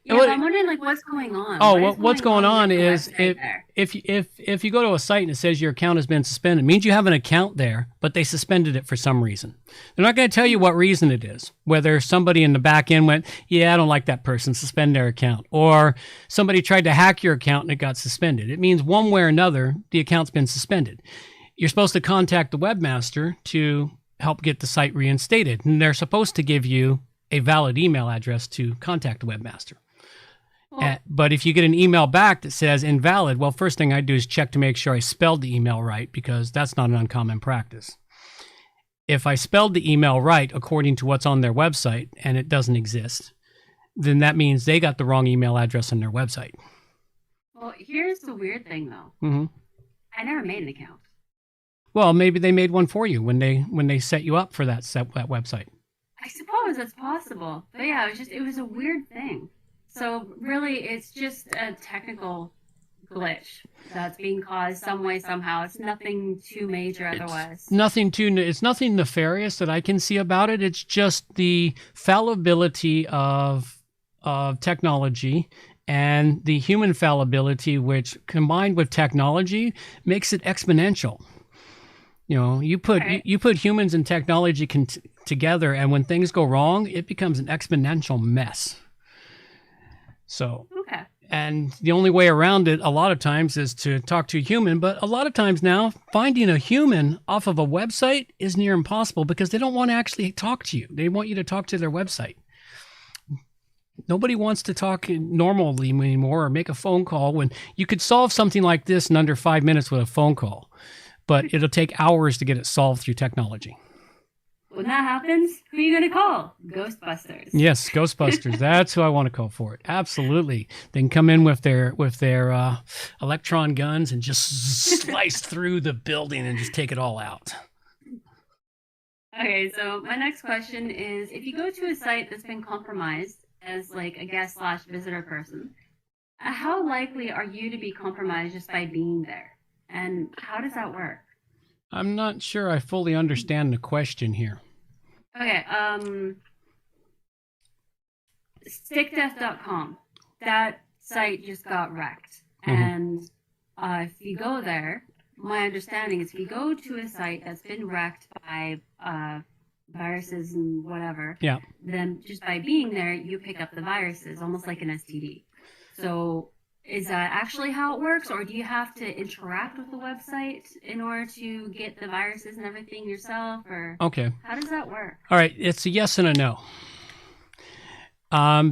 yeah, I'm wondering what's going on. Oh, what's going on is if you go to a site and it says your account has been suspended, it means you have an account there, but they suspended it for some reason. They're not going to tell you what reason it is. Whether somebody in the back end went, yeah, I don't like that person, suspend their account, or somebody tried to hack your account and it got suspended. It means one way or another, the account's been suspended. You're supposed to contact the webmaster to help get the site reinstated, and they're supposed to give you a valid email address to contact the webmaster. But if you get an email back that says invalid, well, first thing I do is check to make sure I spelled the email right, because that's not an uncommon practice. If I spelled the email right according to what's on their website and it doesn't exist, then that means they got the wrong email address on their website. Well, here's the weird thing, though. Mm-hmm. I never made an account. Well, maybe they made one for you when they set you up for that website. I suppose that's possible. But yeah, it was a weird thing. So really, it's just a technical glitch that's being caused some way, somehow. It's nothing too major otherwise. It's nothing nefarious that I can see about it. It's just the fallibility of technology and the human fallibility, which combined with technology makes it exponential. You put humans and technology together, and when things go wrong, it becomes an exponential mess. So, okay. And the only way around it a lot of times is to talk to a human, but a lot of times now, finding a human off of a website is near impossible because they don't want to actually talk to you. They want you to talk to their website. Nobody wants to talk normally anymore or make a phone call when you could solve something like this in under 5 minutes with a phone call, but it'll take hours to get it solved through technology. When that happens, who are you going to call? Ghostbusters. Yes, Ghostbusters. That's who I want to call for it. Absolutely. They can come in with their electron guns and just slice through the building and just take it all out. Okay, so my next question is, if you go to a site that's been compromised as like a guest/visitor person, how likely are you to be compromised just by being there? And how does that work? I'm not sure I fully understand the question here. Okay, stickdeath.com. That site just got wrecked. Mhm. And if you go there, my understanding is if you go to a site that's been wrecked by viruses and whatever, Yeah. then just by being there, you pick up the viruses, almost like an STD. So is that actually how it works, or do you have to interact with the website in order to get the viruses and everything yourself, or Okay. how does that work? All right. It's a yes and a no.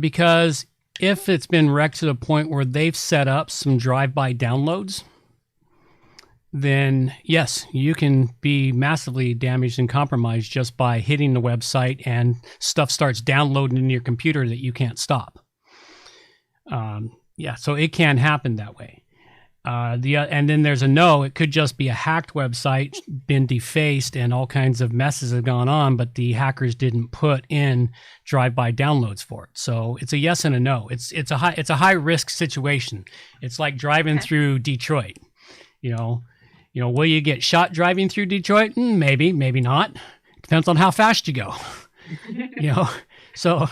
Because if it's been wrecked to the point where they've set up some drive-by downloads, then yes, you can be massively damaged and compromised just by hitting the website and stuff starts downloading into your computer that you can't stop. Yeah, so it can happen that way. And then there's a no. It could just be a hacked website, been defaced, and all kinds of messes have gone on, but the hackers didn't put in drive-by downloads for it. So it's a yes and a no. It's a high risk situation. It's like driving through Detroit. Will you get shot driving through Detroit? Maybe, maybe not. Depends on how fast you go. So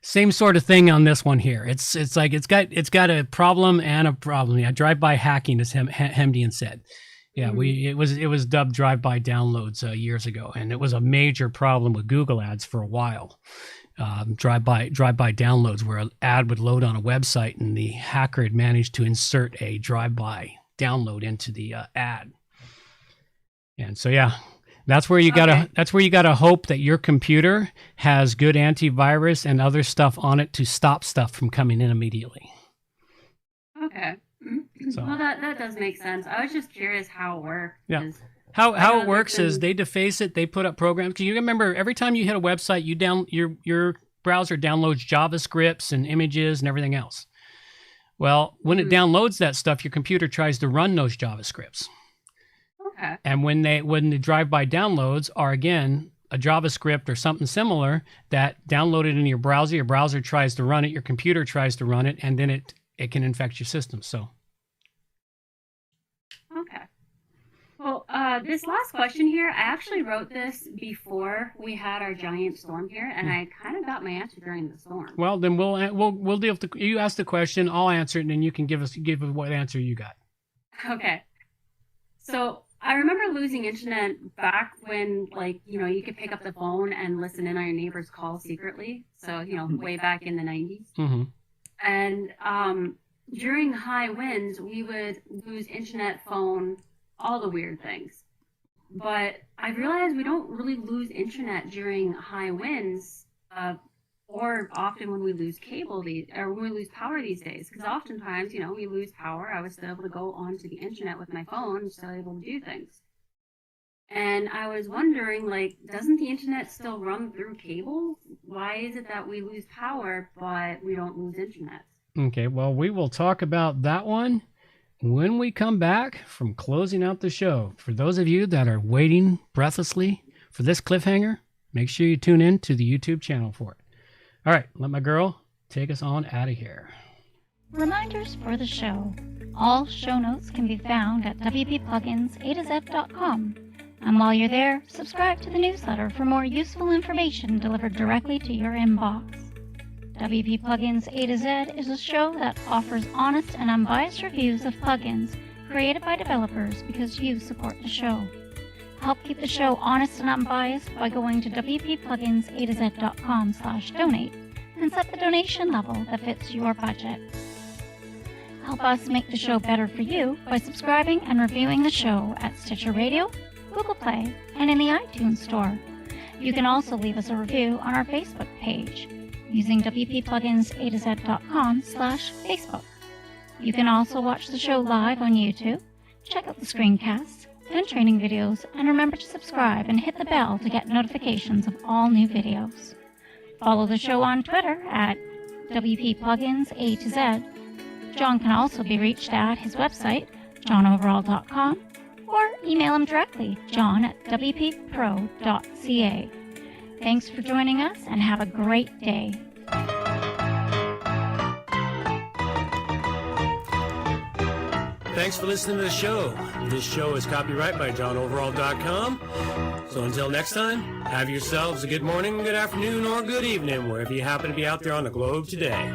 same sort of thing on this one here. It's like it's got a problem and a problem. Yeah, drive-by hacking, as Hemdian said. Yeah, it was dubbed drive-by downloads years ago, and it was a major problem with Google ads for a while. Drive-by downloads, where an ad would load on a website, and the hacker had managed to insert a drive-by download into the ad. And so, yeah, that's where you gotta hope that your computer has good antivirus and other stuff on it to stop stuff from coming in immediately. Okay. So, Well, that does make sense. I was just curious how it worked. Yeah. How it works is they deface it, they put up programs. Because you remember, every time you hit a website, your browser downloads JavaScripts and images and everything else. Well, when it downloads that stuff, your computer tries to run those JavaScripts. Okay. And when the drive-by downloads are, again, a JavaScript or something similar that downloaded into your browser tries to run it, your computer tries to run it, and then it can infect your system. So. Okay. Well, this last question here, I actually wrote this before we had our giant storm here, and I kind of got my answer during the storm. Well, then we'll deal with you ask the question, I'll answer it, and then you can give what answer you got. Okay. So I remember losing internet back when, you could pick up the phone and listen in on your neighbor's call secretly. So, way back in the 90s. Mm-hmm. And during high winds, we would lose internet, phone, all the weird things. But I realized we don't really lose internet during high winds, or often when we lose cable or when we lose power these days. Because oftentimes, we lose power. I was still able to go onto the internet with my phone, still able to do things. And I was wondering, doesn't the internet still run through cable? Why is it that we lose power, but we don't lose internet? Okay, well, we will talk about that one when we come back from closing out the show. For those of you that are waiting breathlessly for this cliffhanger, make sure you tune in to the YouTube channel for it. All right, let my girl take us on out of here. Reminders for the show. All show notes can be found at wppluginsa2z.com. And while you're there, subscribe to the newsletter for more useful information delivered directly to your inbox. WP Plugins A to Z is a show that offers honest and unbiased reviews of plugins created by developers because you support the show. Help keep the show honest and unbiased by going to wppluginsa2z.com/donate and set the donation level that fits your budget. Help us make the show better for you by subscribing and reviewing the show at Stitcher Radio, Google Play, and in the iTunes Store. You can also leave us a review on our Facebook page using wppluginsa2z.com/Facebook. You can also watch the show live on YouTube, check out the screencasts and training videos, and remember to subscribe and hit the bell to get notifications of all new videos. Follow the show on Twitter at WPPluginsA2Z. John can also be reached at his website, johnoverall.com, or email him directly, john@wppro.ca. Thanks for joining us, and have a great day. Thanks for listening to the show. This show is copyright by johnoverall.com. So until next time, have yourselves a good morning, good afternoon, or good evening, wherever you happen to be out there on the globe today.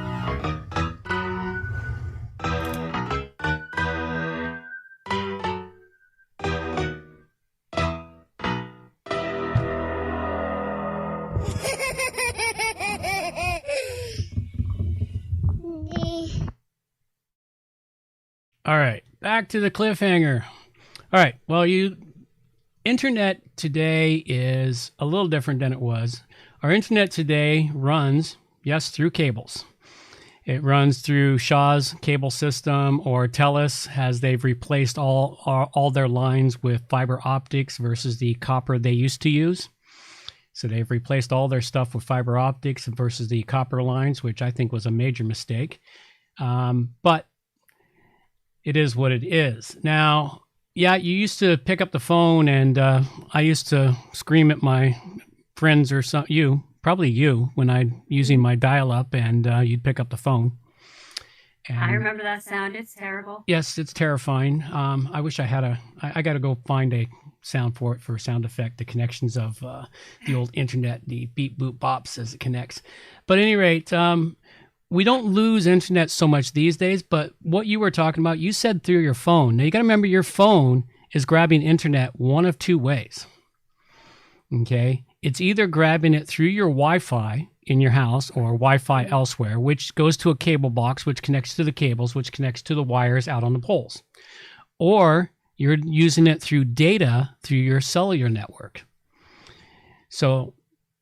All right, back to the cliffhanger. All right, well, internet today is a little different than it was. Our internet today runs, yes, through cables. It runs through Shaw's cable system or TELUS, as they've replaced all their lines with fiber optics versus the copper they used to use. So they've replaced all their stuff with fiber optics versus the copper lines, which I think was a major mistake. But it is what it is. Now, yeah, you used to pick up the phone, and I used to scream at my friends or probably you, when I'm using my dial-up, and you'd pick up the phone. And I remember that sound. It's terrible. yes, it's terrifying. I wish I had I got to go find a sound for it for sound effect, the connections of the old internet, the beep, boop, bops as it connects. But at any rate, we don't lose internet so much these days, but what you were talking about, you said through your phone. Now, you got to remember your phone is grabbing internet one of two ways. Okay? It's either grabbing it through your Wi-Fi in your house or Wi-Fi elsewhere, which goes to a cable box, which connects to the cables, which connects to the wires out on the poles. Or you're using it through data through your cellular network. So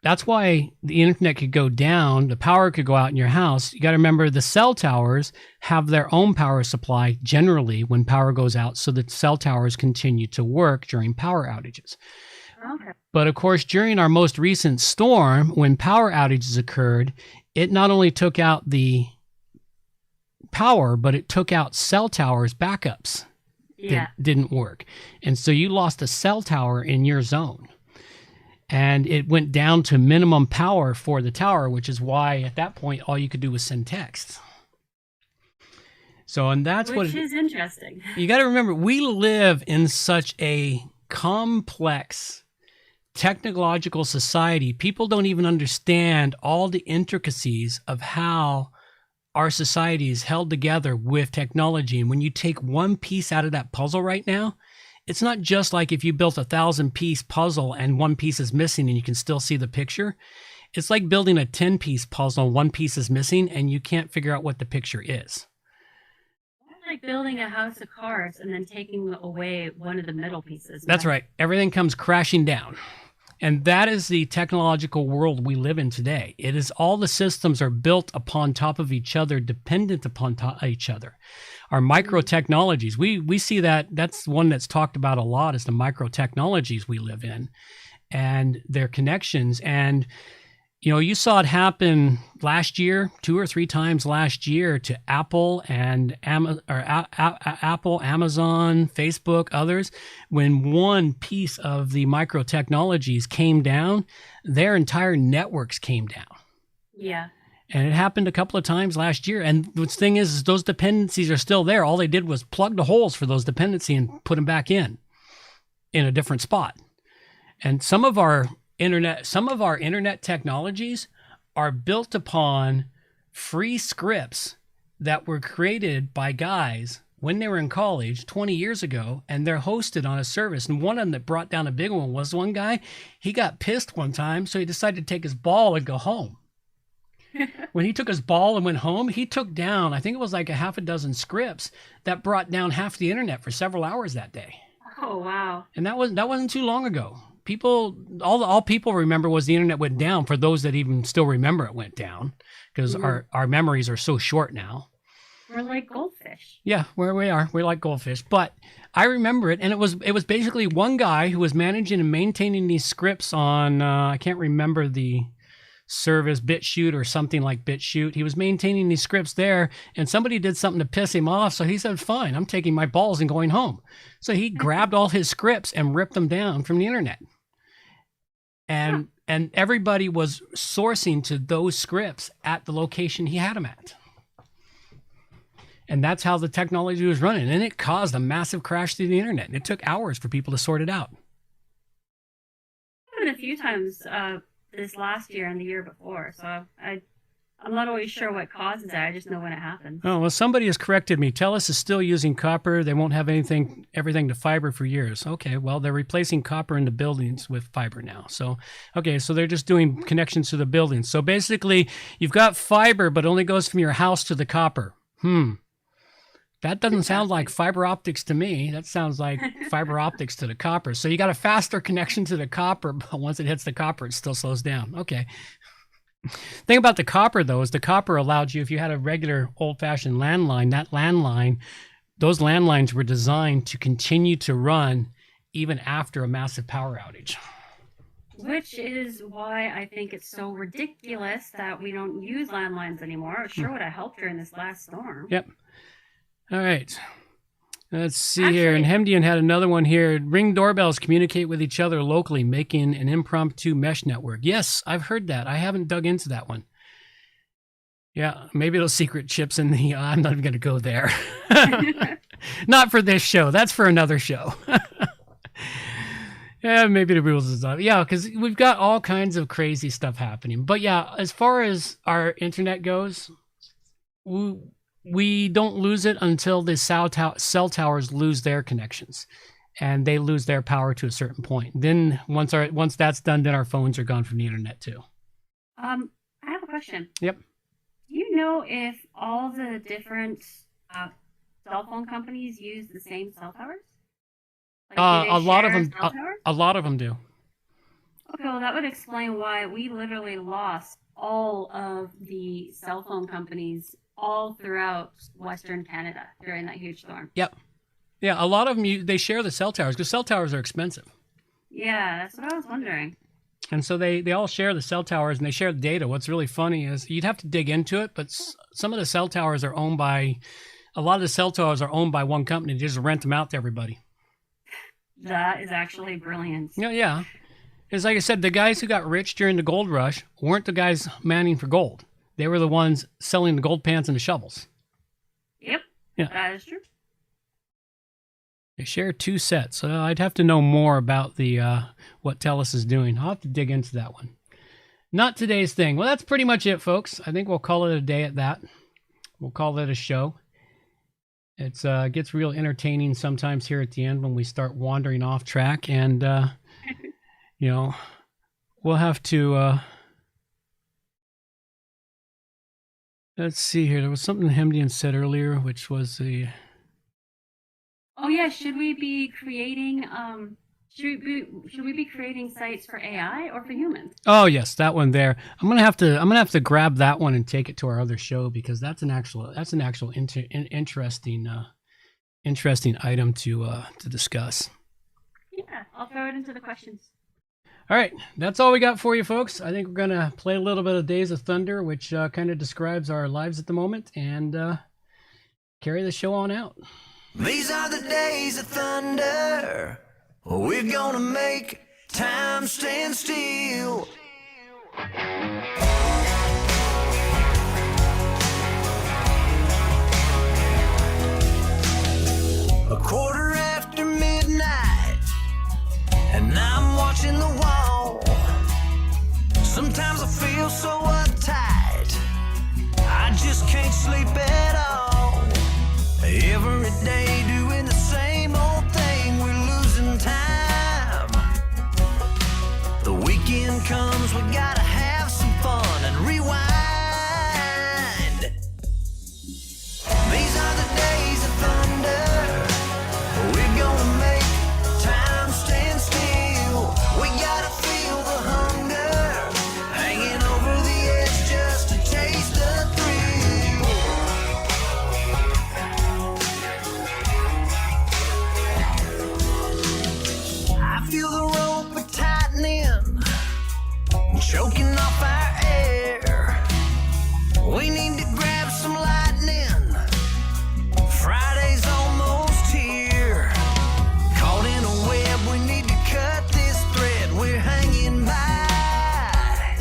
that's why the internet could go down, the power could go out in your house. You got to remember the cell towers have their own power supply generally when power goes out, so that cell towers continue to work during power outages. Okay. But of course, during our most recent storm, when power outages occurred, it not only took out the power, but it took out cell towers backups that didn't work. And so you lost a cell tower in your zone. And it went down to minimum power for the tower, which is why at that point, all you could do was send texts. So, and that's Which is interesting. You got to remember, we live in such a complex technological society. People don't even understand all the intricacies of how our society is held together with technology. And when you take one piece out of that puzzle right now, it's not just like if you built 1,000-piece puzzle and one piece is missing and you can still see the picture. It's like building a 10-piece puzzle and one piece is missing and you can't figure out what the picture is. It's like building a house of cards and then taking away one of the middle pieces. That's right. Everything comes crashing down. And that is the technological world we live in today. It is all the systems are built upon top of each other, dependent upon each other. Our micro technologies, we see that's one that's talked about a lot, is the micro technologies we live in and their connections. And, you know, you saw it happen last year, 2 or 3 times last year, to Apple and Apple, Amazon, Facebook, others. When one piece of the micro technologies came down, their entire networks came down. Yeah. And it happened a couple of times last year. And the thing is those dependencies are still there. All they did was plug the holes for those dependencies and put them back in a different spot. And some of our internet technologies are built upon free scripts that were created by guys when they were in college 20 years ago, and they're hosted on a service. And one of them that brought down a big one was one guy. He got pissed one time, so he decided to take his ball and go home. When he took his ball and went home, he took down, I think it was like a half a dozen scripts that brought down half the internet for several hours that day. Oh, wow. And that wasn't too long ago. All people remember was the internet went down, for those that even still remember it went down, because our memories are so short now. We're like goldfish. Yeah, where we are. We're like goldfish. But I remember it, and it was basically one guy who was managing and maintaining these scripts on, I can't remember the service, BitChute or something like BitChute. He was maintaining these scripts there, and somebody did something to piss him off, so he said, fine, I'm taking my balls and going home. So he grabbed all his scripts and ripped them down from the internet. And everybody was sourcing to those scripts at the location he had them at. And that's how the technology was running. And it caused a massive crash to the internet. And it took hours for people to sort it out. Happened a few times this last year and the year before. So I I'm not always sure what causes it. I just know when it happens. Oh, well, somebody has corrected me. TELUS is still using copper. They won't have everything to fiber for years. Okay, well, they're replacing copper in the buildings with fiber now. So, okay, so they're just doing connections to the buildings. So basically, you've got fiber, but it only goes from your house to the copper. That doesn't sound like fiber optics to me. That sounds like fiber optics to the copper. So you got a faster connection to the copper, but once it hits the copper, it still slows down. Okay. Thing about the copper, though, is the copper allowed you, if you had a regular old-fashioned landline, those landlines were designed to continue to run even after a massive power outage. Which is why I think it's so ridiculous that we don't use landlines anymore. It sure would have helped during this last storm. Yep. All right. Let's see here. And Hemdian had another one here. Ring doorbells communicate with each other locally, making an impromptu mesh network. Yes, I've heard that. I haven't dug into that one. Yeah, maybe those secret chips in the... I'm not even going to go there. Not for this show. That's for another show. Yeah, maybe the rules is up. Yeah, because we've got all kinds of crazy stuff happening. But yeah, as far as our internet goes, we don't lose it until the cell towers lose their connections, and they lose their power to a certain point. Then once that's done, then our phones are gone from the internet too. I have a question. Yep. Do you know if all the different cell phone companies use the same cell towers? Like, a lot of them. cell towers? A lot of them do. Okay, well that would explain why we literally lost all of the cell phone companies all throughout Western Canada during that huge storm. Yep. Yeah, a lot of them, they share the cell towers because cell towers are expensive. Yeah, that's what I was wondering. And so they all share the cell towers and they share the data. What's really funny is you'd have to dig into it, but some of the cell towers are owned by, a lot of the cell towers are owned by one company. They just rent them out to everybody. That is actually brilliant. Yeah. It's like I said, the guys who got rich during the gold rush weren't the guys manning for gold. They were the ones selling the gold pans and the shovels. Yep. Yeah. That is true. They share two sets. So I'd have to know more about the what TELUS is doing. I'll have to dig into that one. Not today's thing. Well, that's pretty much it, folks. I think we'll call it a day at that. We'll call it a show. It gets real entertaining sometimes here at the end when we start wandering off track. And, we'll have to... let's see here. There was something Hemdian said earlier, which was the... Oh yeah, should we be creating sites for AI or for humans? Oh yes, that one there. I'm gonna have to grab that one and take it to our other show because that's an actual interesting item to discuss. Yeah, I'll throw it into the questions. All right, that's all we got for you, folks. I think we're going to play a little bit of Days of Thunder, which kind of describes our lives at the moment, and carry the show on out. These are the days of thunder. We're gonna make time stand still. A quarter after midnight, and I'm watching the wall. Sometimes I feel so uptight, I just can't sleep at all. Every day doing the same old thing, we're losing time. The weekend comes, we gotta have some fun and rewind. These are the days of thunder. We're gonna make time stand still. We gotta feel the hunger, hanging over the edge just to taste the thrill. I feel the rope tightening, choking off our air. We need to grab some lightning. Friday's almost here. Caught in a web, we need to cut this thread. We're hanging by.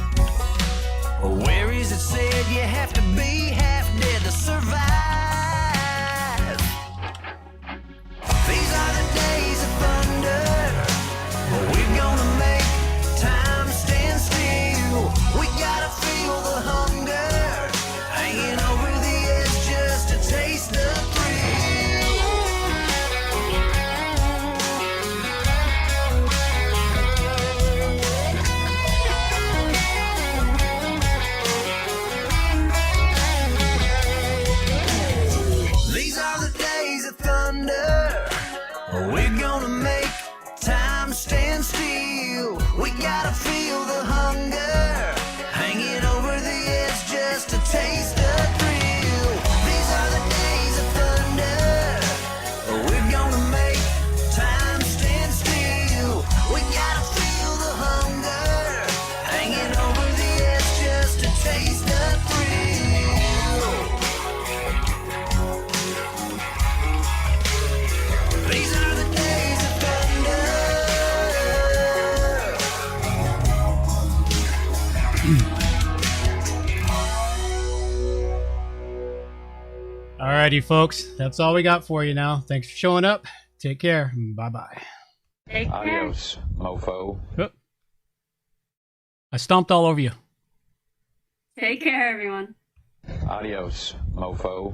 Where is it said you have to be half dead to survive? These are the days of thunder. We're gonna make time stand still. We Alrighty, folks. That's all we got for you now. Thanks for showing up. Take care. Bye-bye. Take care. Adios, mofo. Oh. I stomped all over you. Take care, everyone. Adios, mofo.